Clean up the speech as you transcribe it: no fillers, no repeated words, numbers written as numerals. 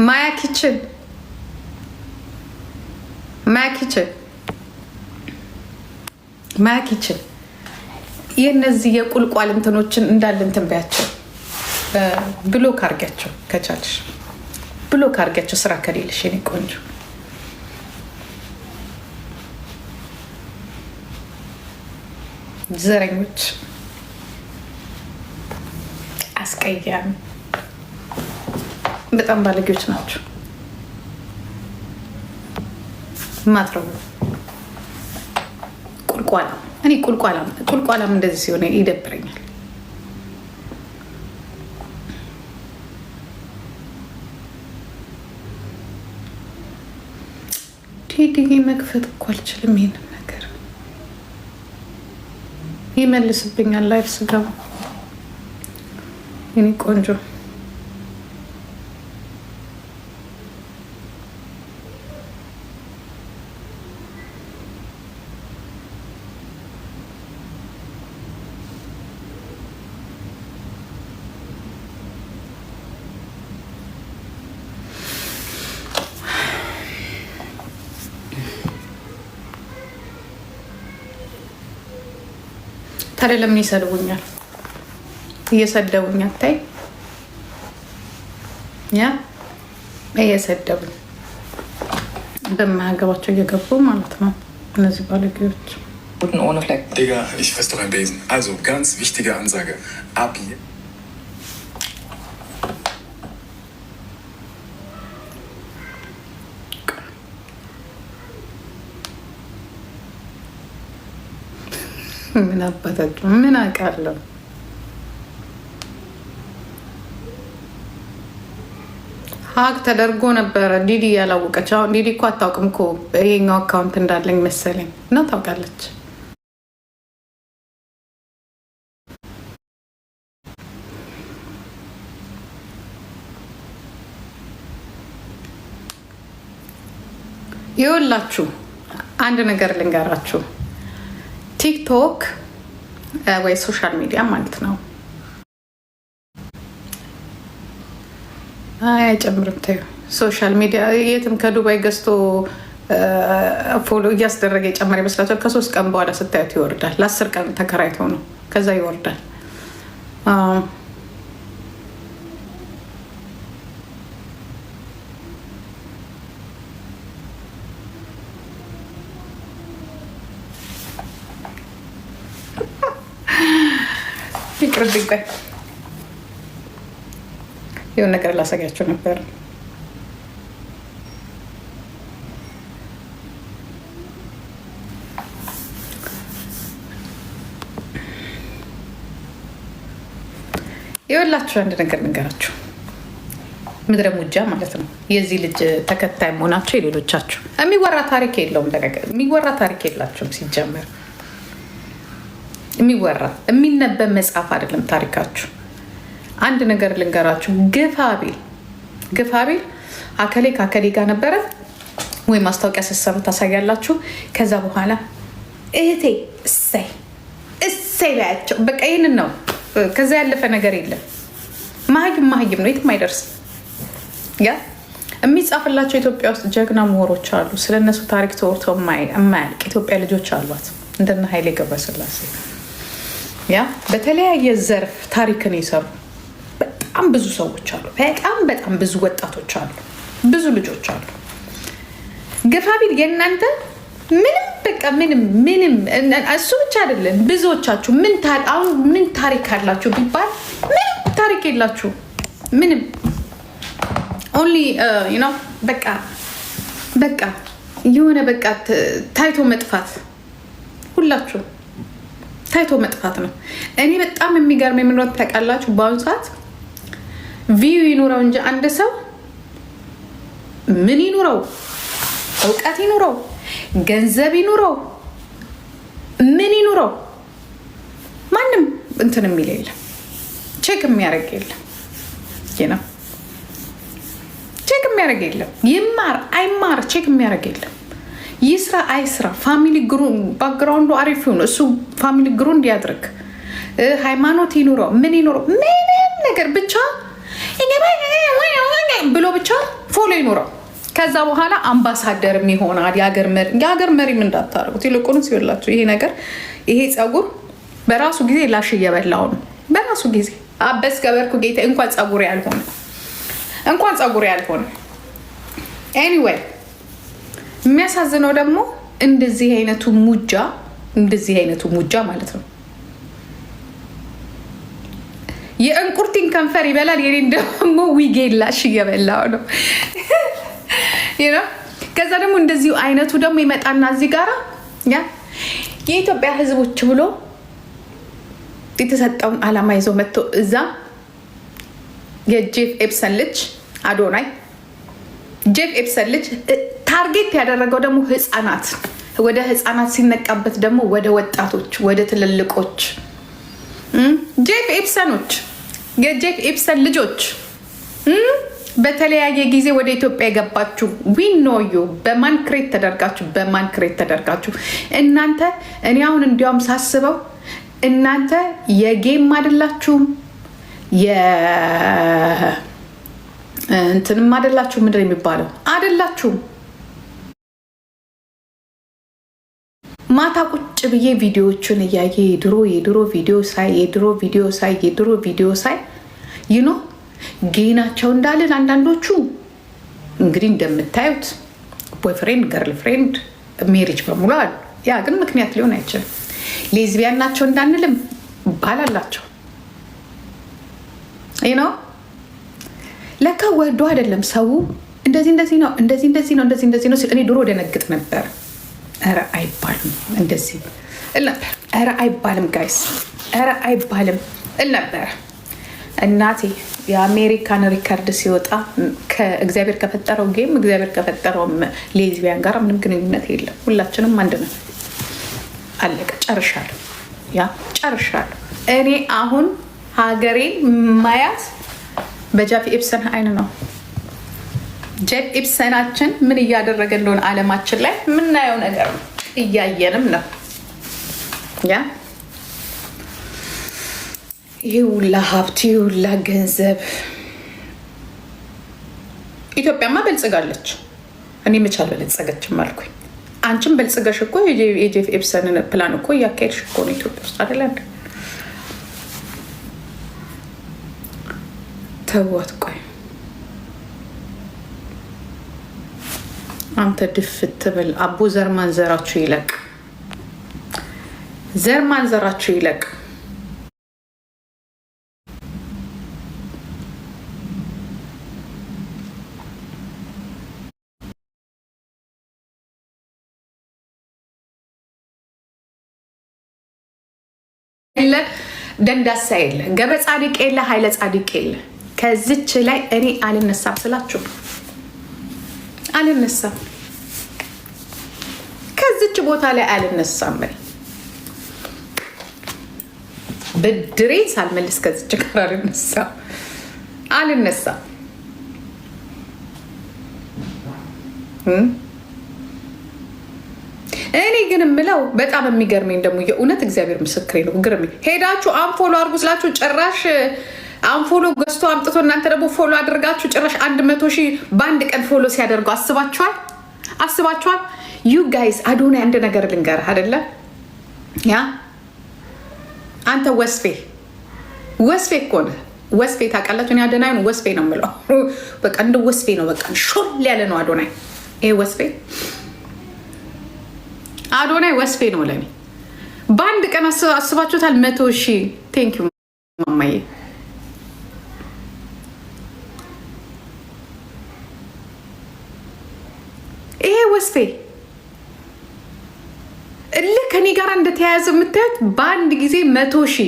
ማያ ኪችን የነዚህ የቁልቋል እንትኖችን እንዳለ እንትን በያቸው፣ ብሎክ አድርጊያቸው ከቻልሽ ብሎክ አድርጊያቸው። ስራ ከሌለሽ የኔ ቆንጆ ዘረኞች፣ አስቀያሚ በጣም ባለጌዎች ናቸው። ማትረቡ ቁልቋላ እኔ ቁልቋላም እንደዚህ ሲሆን ይደብረኛል። ቴዲዬ መክፈት እኮ አልችልም። ይሄንን ነገር ይመልስብኛል ላይፍ ስገባ የኔ ቆንጆ። ታዲያ ለምን ይሰድቡኛል? እየሰደቡኛል። ታይ እየሰደቡኝ በማያገባቸው እየገቡ ማለት ነው እነዚህ ባለጌዎች። Digga, ich fress doch ein Besen. Also, ganz wichtige Ansage. Ab hier. ምን አባታችሁ ምን አውቃለሁ። ሀክ ተደርጎ ነበረ ዲዲ ያላወቀች። አሁን ዲዲ እኮ አታውቅም እኮ ይሄኛው አካውንት እንዳለኝ መሰለኝ እና ታውቃለች። ይኸውላችሁ አንድ ነገር ልንገራችሁ። ቲክቶክ ወይ ሶሻል ሚዲያ ማለት ነው አይጨምርም። ተይው ሶሻል ሚዲያ የትም ከዱባይ ገዝቶ ፎሎ እያስደረገ የጨመረ ይመስላችኋል? ከ3 ቀን በኋላ ስታዩት ይወርዳል። ለ10 ቀን ተከራይቶ ነው ከዛ ይወርዳል። ይቅርብኝ። ቆይ የሆነ ነገር ላሳያቸው ነበር። ይኸውላችሁ አንድ ነገር ንገራችሁ። ምድረ ሙጃ ማለት ነው የዚህ ልጅ ተከታይ መሆናቸው የሌሎቻችሁ የሚወራ ታሪክ የለውም። የሚወራ ታሪክ የላቸውም ሲጀመር። የሚወራ የሚነበብ መጽሐፍ አይደለም ታሪካችሁ። አንድ ነገር ልንገራችሁ። ግፋቢል አከሌ ከአከሌ ጋር ነበረ ወይ ማስታወቂያ ስትሰሩ ታሳያላችሁ። ከዛ በኋላ እህቴ እሰይ ላያቸው በቃ ይህንን ነው። ከዛ ያለፈ ነገር የለም። መሀይም ነው፣ የትም አይደርስም። ያ የሚጻፍላቸው ኢትዮጵያ ውስጥ ጀግና ምሁሮች አሉ። ስለነሱ ታሪክ ተወርተው የማያልቅ ኢትዮጵያ ልጆች አሏት። እንደነ ኃይሌ ገብረስላሴ ያ በተለያየ ዘርፍ ታሪክን የሰሩ በጣም ብዙ ሰዎች አሉ። በጣም ብዙ ወጣቶች አሉ፣ ብዙ ልጆች አሉ። ግፋቢል የእናንተ ምንም በቃ ምንም እሱ ብቻ አይደለም። ብዙዎቻችሁ ምን ታሪክ አላችሁ ቢባል ምንም ታሪክ የላችሁ። ምንም ኦንሊ በቃ የሆነ በቃ ታይቶ መጥፋት። ሁላችሁ ታይቶ መጥፋት ነው። እኔ በጣም የሚገርም የምንወት ታውቃላችሁ። በአሁኑ ሰዓት ቪዩ ይኑረው እንጂ አንድ ሰው ምን ይኑረው፣ እውቀት ይኑረው፣ ገንዘብ ይኑረው፣ ምን ይኑረው፣ ማንም እንትን የሚል የለም፣ ቼክ የሚያደርግ የለም፣ ቼክ የሚያደርግ የለም። ይማር አይማር ቼክ የሚያደርግ የለም። ይስራ አይስራ ፋሚሊ ባክግራውንዱ አሪፍ ይሁን፣ እሱ ፋሚሊ ግሩ እንዲያድርግ፣ ሃይማኖት ይኑረው፣ ምን ይኑረው፣ ምንም ነገር ብቻ ብሎ ብቻ ፎሎ ይኖረው። ከዛ በኋላ አምባሳደርም ይሆናል። የሀገር መሪም እንዳታረጉት። ይልቁንስ ይኸውላችሁ ይሄ ነገር ይሄ ፀጉር በራሱ ጊዜ ላሽ እየበላው ነው። በራሱ ጊዜ አበስ ገበርኩ ጌታ እንኳን ፀጉር ያልሆነ ኤኒዌይ የሚያሳዝነው ደግሞ እንደዚህ አይነቱ ሙጃ ማለት ነው የእንቁርቲን ከንፈር ይበላል። የኔን ደግሞ ዊጌላሽ እየበላው ነው። ከዛ ደግሞ እንደዚሁ አይነቱ ደግሞ ይመጣና እዚህ ጋራ የኢትዮጵያ ሕዝቦች ብሎ የተሰጠውን ዓላማ ይዘው መጥቶ እዛ የጄፍ ኤፕሰን ልጅ አዶናይ ጄፍ ኤፕሰን ልጅ ታርጌት ያደረገው ደግሞ ህፃናት፣ ወደ ህፃናት ሲነቃበት ደግሞ ወደ ወጣቶች፣ ወደ ትልልቆች ጄፍ ኤፕሰኖች የጄፍ ኤፕሰን ልጆች በተለያየ ጊዜ ወደ ኢትዮጵያ የገባችሁ ዊኖዩ በማን ክሬት ተደርጋችሁ እናንተ እኔ አሁን እንዲያውም ሳስበው እናንተ የጌም አይደላችሁም እንትንም አይደላችሁ ምንድን የሚባለው አይደላችሁም። ማታ ቁጭ ብዬ ቪዲዮዎቹን እያየ የድሮ ቪዲዮ ሳይ ይኖ ጌናቸው እንዳልን አንዳንዶቹ እንግዲህ እንደምታዩት ቦይፍሬንድ ገርል ፍሬንድ ሜሪጅ በሙሉ አሉ። ያ ግን ምክንያት ሊሆን አይችልም። ሌዝቢያን ናቸው እንዳንልም ባላላቸው ነው። ለካ ወዶ አይደለም ሰው እንደዚህ ነው ሲል እኔ ድሮ ደነግጥ ነበር። ኧረ አይባልም እንደዚህ ነበር። ኧረ አይባልም ጋይስ፣ ኧረ አይባልም ነበር። እናቴ የአሜሪካን ሪከርድ ሲወጣ ከእግዚአብሔር ከፈጠረው ጌም እግዚአብሔር ከፈጠረው ሌዝቢያን ጋር ምንም ግንኙነት የለም። ሁላችንም አንድ ነው። አለቀ። ጨርሻለሁ። እኔ አሁን ሀገሬን ማያት በጄፍ ኤፕሰን አይን ነው። ጄፍ ኤፕሰናችን ምን እያደረገ እንደሆነ ዓለማችን ላይ የምናየው ነገር ነው። እያየንም ነው። ይህ ሁላ ሀብት፣ ይህ ሁላ ገንዘብ ኢትዮጵያማ በልጽጋለች። እኔ መቻል በለጸገችም አልኩኝ። አንቺም በልጽገሽ እኮ የጄፍ ኤፕሰንን ፕላን እኮ እያካሄድሽ እኮ ነው ኢትዮጵያ ውስጥ አይደለ? ተዋት። ቆይ አንተ ድፍት ብል አቦ ዘርማን ዘራችሁ ይለቅ። ደንዳሳ የለ፣ ገበ ጻድቅ የለ፣ ኃይለ ጻድቅ የለ። ከዚች ላይ እኔ አልነሳም ስላችሁ አልነሳም። ከዚች ቦታ ላይ አልነሳም። ብድሬ ሳልመልስ ከዚች ጋር አልነሳም። እኔ ግን የምለው በጣም የሚገርመኝ ደግሞ የእውነት እግዚአብሔር ምስክሬ ነው። ግርም ሄዳችሁ አንፎሎ አድርጉ ስላችሁ ጭራሽ አንፎሎ ገዝቶ አምጥቶ እናንተ ደግሞ ፎሎ አድርጋችሁ ጭራሽ 100,000 በአንድ ቀን ፎሎ ሲያደርጉ አስባችኋል? ዩ ጋይስ አዶናይ አንድ ነገር ልንገርህ አይደለ? ያ አንተ ወስፌ እኮ ነህ። ወስፌ ታውቃላችሁ? እኔ አዶናይን ወስፌ ነው የምለው። በቃ እንደ ወስፌ ነው። በቃ ሾል ያለ ነው አዶናይ። ይሄ አዶናይ ወስፌ ነው ለኔ። በአንድ ቀን አስባችሁታል? 100,000 ቴንክ ዩ ማማዬ። ይሄ ወስፌ እልህ ከኔ ጋር እንደተያያዘ የምታዩት በአንድ ጊዜ 100,000